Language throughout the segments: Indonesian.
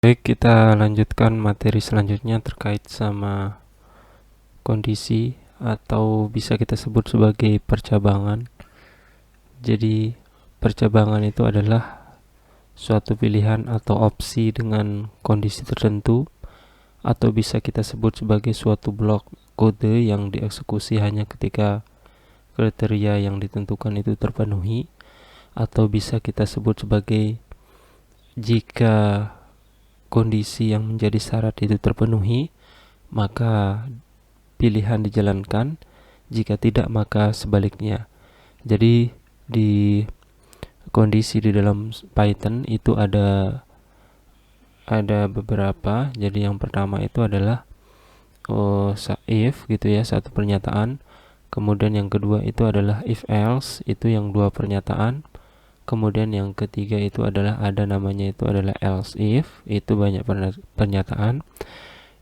Baik, kita lanjutkan materi selanjutnya terkait sama kondisi atau bisa kita sebut sebagai percabangan. Jadi, percabangan itu adalah suatu pilihan atau opsi dengan kondisi tertentu, atau bisa kita sebut sebagai suatu blok kode yang dieksekusi hanya ketika kriteria yang ditentukan itu terpenuhi, atau bisa kita sebut sebagai jika kondisi yang menjadi syarat itu terpenuhi, maka pilihan dijalankan, jika tidak maka sebaliknya. Jadi di kondisi di dalam Python itu ada beberapa. Jadi yang pertama itu adalah if gitu ya, satu pernyataan. Kemudian yang kedua itu adalah if else, itu yang dua pernyataan. Kemudian yang ketiga itu adalah ada namanya itu adalah else if, itu banyak pernyataan.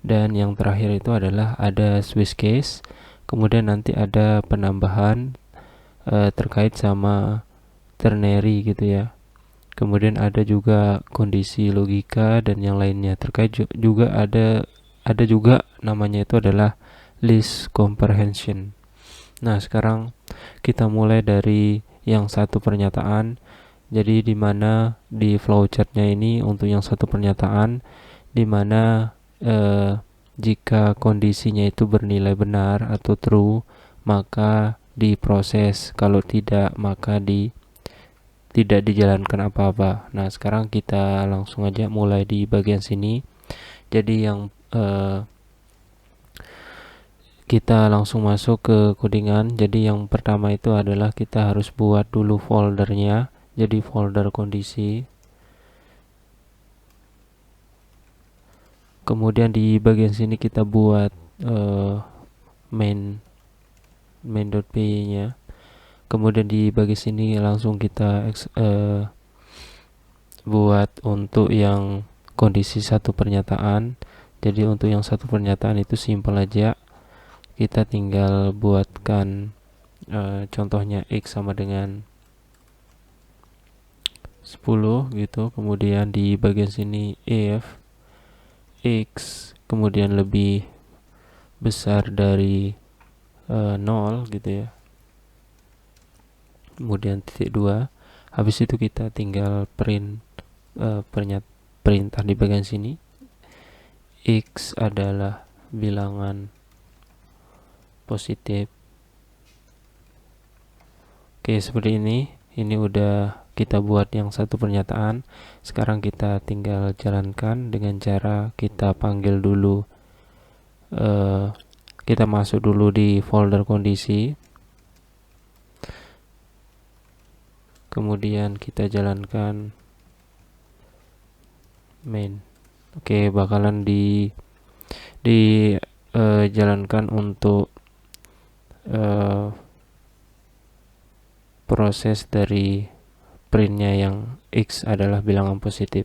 Dan yang terakhir itu adalah ada switch case. Kemudian nanti ada penambahan terkait sama ternary gitu ya. Kemudian ada juga kondisi logika dan yang lainnya. Terkait juga ada juga namanya itu adalah list comprehension. Nah, sekarang kita mulai dari yang satu pernyataan. Jadi di mana di flowchartnya ini untuk yang satu pernyataan, di mana jika kondisinya itu bernilai benar atau true, maka diproses. Kalau tidak, maka tidak dijalankan apa-apa. Nah, sekarang kita langsung aja mulai di bagian sini. Jadi yang kita langsung masuk ke codingan. Jadi yang pertama itu adalah kita harus buat dulu foldernya. Jadi folder kondisi. Kemudian di bagian sini kita buat main.py nya. Kemudian di bagian sini langsung kita buat untuk yang kondisi satu pernyataan. Jadi untuk yang satu pernyataan itu simpel aja. Kita tinggal buatkan contohnya x sama dengan 10 gitu. Kemudian di bagian sini if x kemudian lebih besar dari 0 gitu ya. Kemudian titik 2. Habis itu kita tinggal print perintah di bagian sini. X adalah bilangan positif. Oke, seperti ini. Ini udah kita buat yang satu pernyataan. Sekarang kita tinggal jalankan dengan cara kita panggil dulu, kita masuk dulu di folder kondisi, kemudian kita jalankan main. Oke, bakalan jalankan untuk proses dari printnya yang x adalah bilangan positif.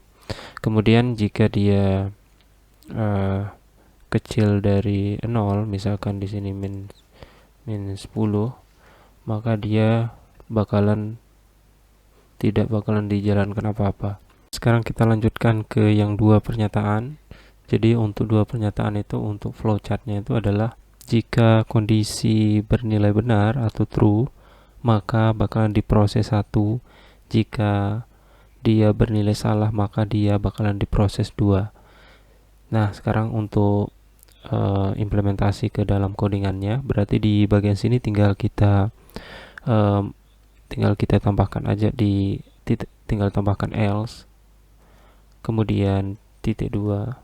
Kemudian jika dia kecil dari 0, misalkan di sini min 10, maka dia tidak bakalan dijalankan apa-apa. Sekarang kita lanjutkan ke yang dua pernyataan. Jadi untuk dua pernyataan itu, untuk flowchartnya itu adalah jika kondisi bernilai benar atau true, maka bakalan diproses 1. Jika dia bernilai salah, maka dia bakalan diproses 2. Nah, sekarang untuk implementasi ke dalam codingannya, berarti di bagian sini tinggal kita tambahkan aja tinggal tambahkan else, kemudian titik 2.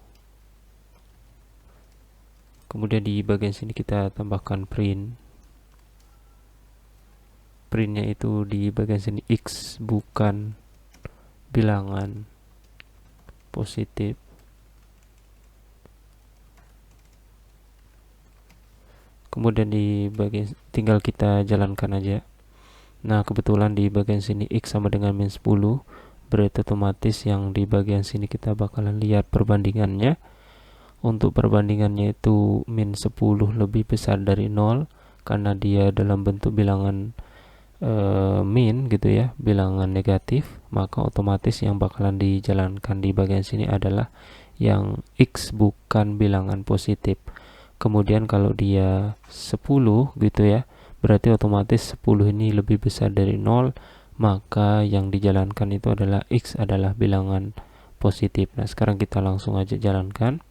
Kemudian di bagian sini kita tambahkan printnya itu di bagian sini x bukan bilangan positif. Kemudian di bagian tinggal kita jalankan aja. Nah, kebetulan di bagian sini x sama dengan min 10, berarti otomatis yang di bagian sini kita bakalan lihat perbandingannya. Untuk perbandingannya itu min 10 lebih besar dari 0 karena dia dalam bentuk bilangan min gitu ya, bilangan negatif. maka otomatis yang bakalan dijalankan di bagian sini adalah yang X bukan bilangan positif. Kemudian kalau dia 10 gitu ya, berarti otomatis 10 ini lebih besar dari 0, maka yang dijalankan itu adalah X adalah bilangan positif. Nah, sekarang kita langsung aja jalankan.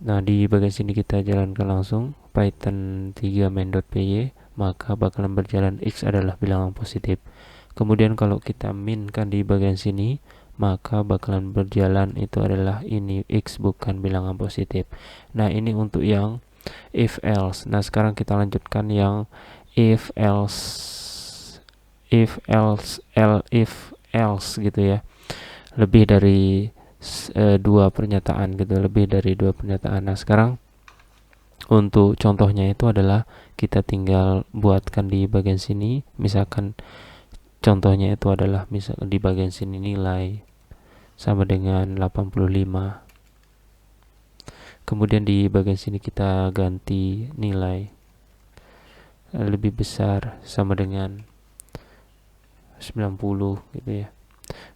Nah, di bagian sini kita jalankan langsung Python 3 main.py, maka bakalan berjalan X adalah bilangan positif. Kemudian kalau kita minkan di bagian sini, maka bakalan berjalan itu adalah ini X bukan bilangan positif. Nah, ini untuk yang if else. Nah, sekarang kita lanjutkan yang if else gitu ya. Lebih dari dua pernyataan gitu, lebih dari dua pernyataan. Nah, sekarang untuk contohnya itu adalah kita tinggal buatkan di bagian sini. Misalkan contohnya itu adalah misalkan di bagian sini nilai sama dengan 85. Kemudian di bagian sini kita ganti nilai lebih besar sama dengan 90 gitu ya.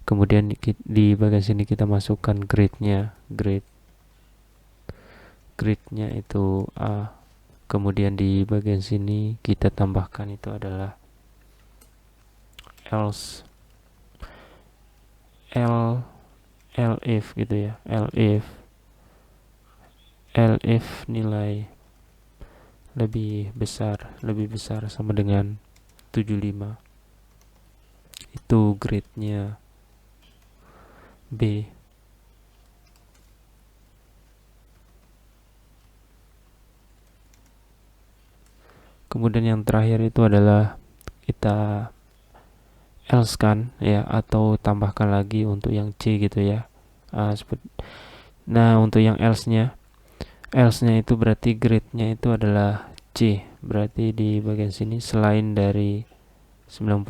Kemudian di bagian sini kita masukkan grade-nya itu A. Kemudian di bagian sini kita tambahkan itu adalah else if gitu ya, if nilai lebih besar sama dengan 75, itu grade-nya B. Kemudian yang terakhir itu adalah kita else kan ya, atau tambahkan lagi untuk yang C gitu ya. Nah, untuk yang else-nya itu berarti grade-nya itu adalah C. Berarti di bagian sini selain dari 90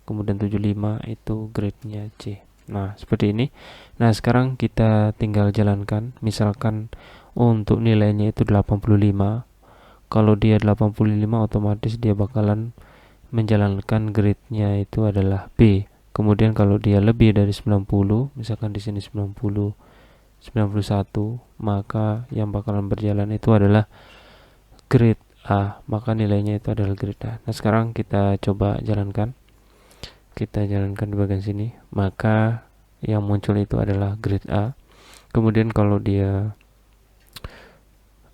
kemudian 75 itu grade-nya C. Nah, seperti ini. Nah, sekarang kita tinggal jalankan. Misalkan untuk nilainya itu 85. Kalau dia 85, otomatis dia bakalan menjalankan grade-nya itu adalah B. Kemudian kalau dia lebih dari 90, misalkan di sini 90, 91, maka yang bakalan berjalan itu adalah grade A, maka nilainya itu adalah grade A. Nah, sekarang kita coba jalankan. Kita jalankan di bagian sini, maka yang muncul itu adalah grade A. Kemudian kalau dia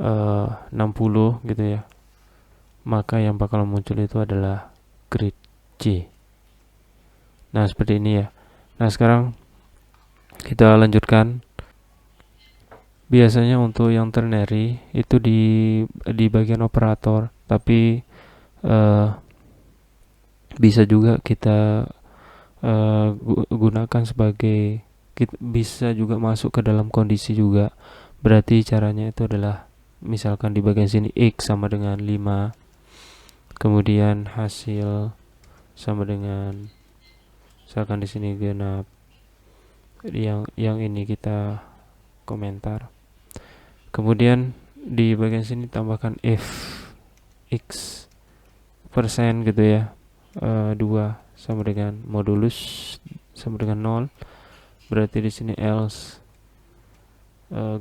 60 gitu ya, maka yang bakal muncul itu adalah grade C. Nah, seperti ini ya. Nah, sekarang kita lanjutkan. Biasanya untuk yang ternary itu di bagian operator, tapi bisa juga kita gunakan sebagai, bisa juga masuk ke dalam kondisi juga. Berarti caranya itu adalah misalkan di bagian sini X sama dengan 5, kemudian hasil sama dengan misalkan di sini genap, yang ini kita komentar. Kemudian di bagian sini tambahkan if X persen gitu ya, 2 sama dengan modulus sama dengan 0, berarti di sini else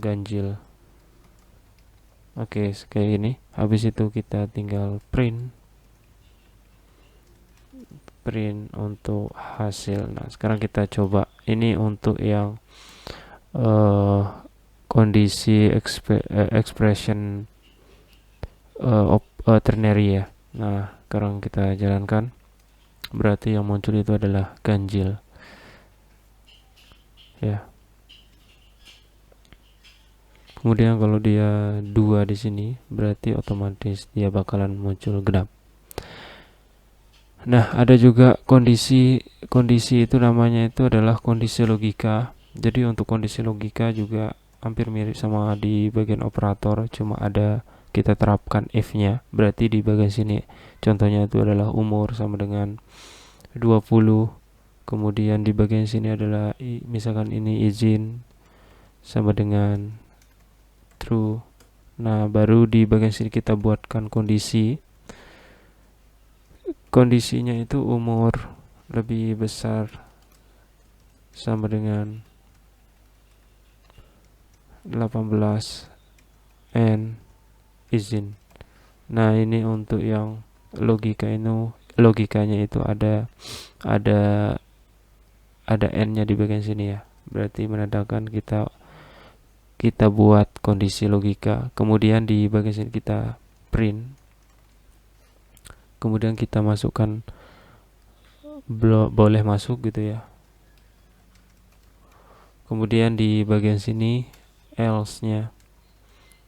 ganjil. Oke, kayak ini. Habis itu kita tinggal print untuk hasil. Nah, sekarang kita coba ini untuk yang kondisi expression ternary ya. Nah, sekarang kita jalankan. Berarti yang muncul itu adalah ganjil ya. Kemudian kalau dia 2 di sini, berarti otomatis dia bakalan muncul genap. Nah, ada juga kondisi itu namanya itu adalah kondisi logika. Jadi untuk kondisi logika juga hampir mirip sama di bagian operator, cuma ada kita terapkan if-nya. Berarti di bagian sini contohnya itu adalah umur sama dengan 20. Kemudian di bagian sini adalah misalkan ini izin sama dengan true. Nah, baru di bagian sini kita buatkan kondisinya itu umur lebih besar sama dengan 18 n izin. Nah, ini untuk yang logikanya itu ada ada n-nya di bagian sini ya. Berarti menandakan kita buat kondisi logika. Kemudian di bagian sini kita print. Kemudian kita masukkan boleh masuk gitu ya. Kemudian di bagian sini else-nya.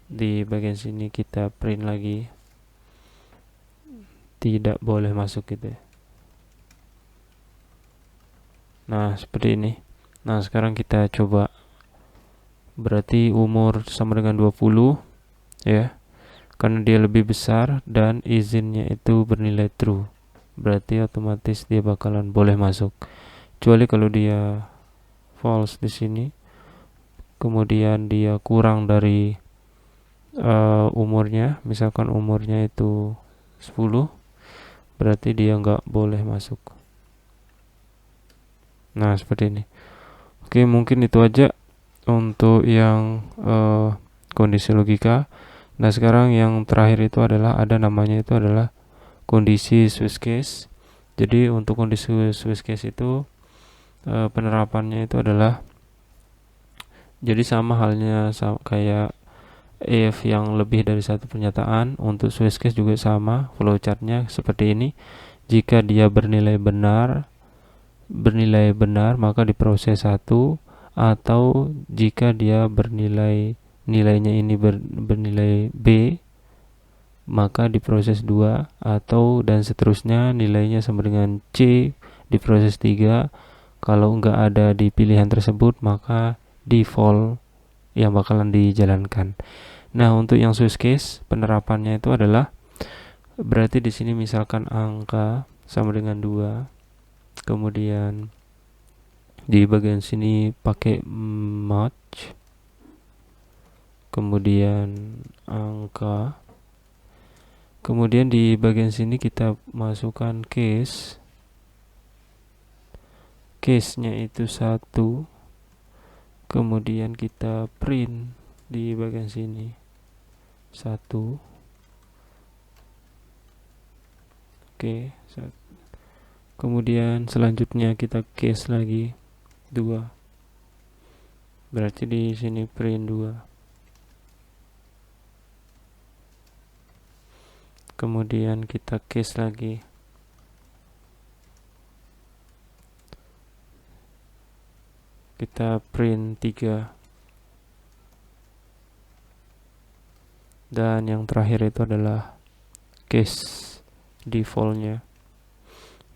Di bagian sini kita print lagi. Tidak boleh masuk gitu ya. Nah, seperti ini. Nah, sekarang kita coba. Berarti umur sama dengan 20 ya. Karena dia lebih besar dan izinnya itu bernilai true. Berarti otomatis dia bakalan boleh masuk. Kecuali kalau dia false di sini. Kemudian dia kurang dari umurnya, misalkan umurnya itu 10, berarti dia nggak boleh masuk. Nah, seperti ini. Oke, mungkin itu aja untuk yang kondisi logika. Nah, sekarang yang terakhir itu adalah namanya itu adalah kondisi Swiss case. Jadi untuk kondisi Swiss case itu penerapannya itu adalah jadi sama halnya kayak if yang lebih dari satu pernyataan. Untuk Swiss case juga sama, flowchartnya seperti ini. Jika dia bernilai benar maka diproses 1, atau jika dia nilainya ini bernilai B maka diproses 2, atau dan seterusnya nilainya sama dengan C diproses 3. Kalau enggak ada di pilihan tersebut maka default yang bakalan dijalankan. Nah, untuk yang Swiss case penerapannya itu adalah berarti di sini misalkan angka sama dengan 2, kemudian di bagian sini pakai match, kemudian angka, kemudian di bagian sini kita masukkan case-nya itu 1, kemudian kita print di bagian sini 1. Oke, kemudian selanjutnya kita case lagi 2. Berarti di sini print 2. Kemudian kita case lagi. Kita print 3. Dan yang terakhir itu adalah case defaultnya.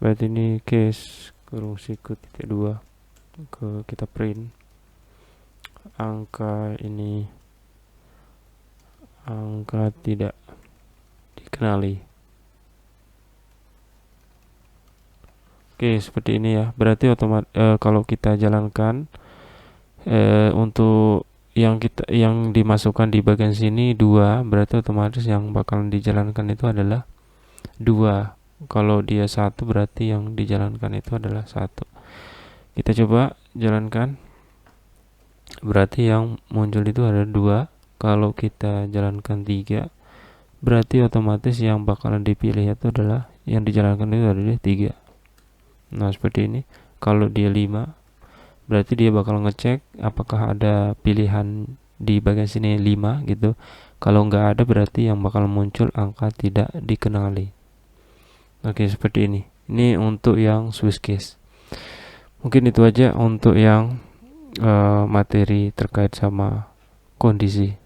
Berarti ini case kurung siku titik 2. Kita print angka ini, angka tidak dikenali. Oke, seperti ini ya. Berarti kalau kita jalankan untuk yang dimasukkan di bagian sini 2, berarti otomatis yang bakalan dijalankan itu adalah 2. Kalau dia 1 berarti yang dijalankan itu adalah 1. Kita coba jalankan. Berarti yang muncul itu ada 2. Kalau kita jalankan 3, berarti otomatis yang bakalan dipilih itu adalah yang dijalankan itu adalah 3. Nah, seperti ini. Kalau dia 5, berarti dia bakal ngecek apakah ada pilihan di bagian sini 5 gitu. Kalau nggak ada berarti yang bakal muncul angka tidak dikenali. Oke, seperti ini. Ini untuk yang Swiss case. Mungkin itu aja untuk yang materi terkait sama kondisi.